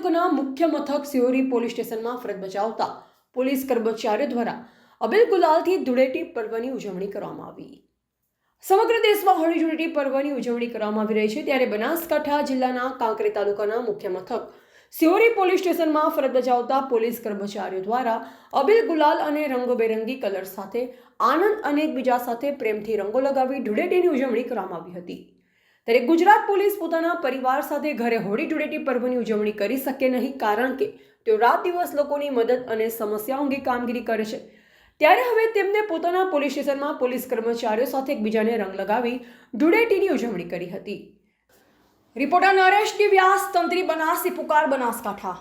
તાલુકાના મુખ્ય મથક સિહોરી પોલીસ સ્ટેશનમાં ફરજ બજાવતા પોલીસ કર્મચારીઓ દ્વારા અબીલ ગુલાલથી ધૂળેટી પર્વની ઉજવણી કરવામાં આવી। સમગ્ર દેશમાં હોળી ધૂળેટી પર્વની ઉજવણી કરવામાં આવી રહી છે, ત્યારે બનાસકાંઠા જિલ્લાના કાંકરેજ તાલુકાના મુખ્ય મથક સિહોરી પોલીસ સ્ટેશનમાં ફરજ બજાવતા પોલીસ કર્મચારીઓ દ્વારા અબીલ ગુલાલ અને રંગબેરંગી કલર સાથે આનંદ અને એકબીજા સાથે પ્રેમથી રંગો લગાવી ધૂળેટીની ઉજવણી કરવામાં આવી હતી। ત્યારે ગુજરાત પોલીસ પોતાના પરિવાર સાથે ઘરે હોળી ધૂળેટી પર્વની ઉજવણી કરી શકે નહીં, કારણ કે તેઓ રાત દિવસ લોકોની મદદ અને સમસ્યાઓ અંગે કામગીરી કરે છે। ત્યારે હવે તેમને પોતાના પોલીસ સ્ટેશનમાં પોલીસ કર્મચારીઓ સાથે એકબીજાને રંગ લગાવી ધૂળેટીની ઉજવણી કરી હતી। રિપોર્ટર નરેશ ડી વ્યાસ, તંત્રી બનાસી પુકાર, બનાસકાંઠા।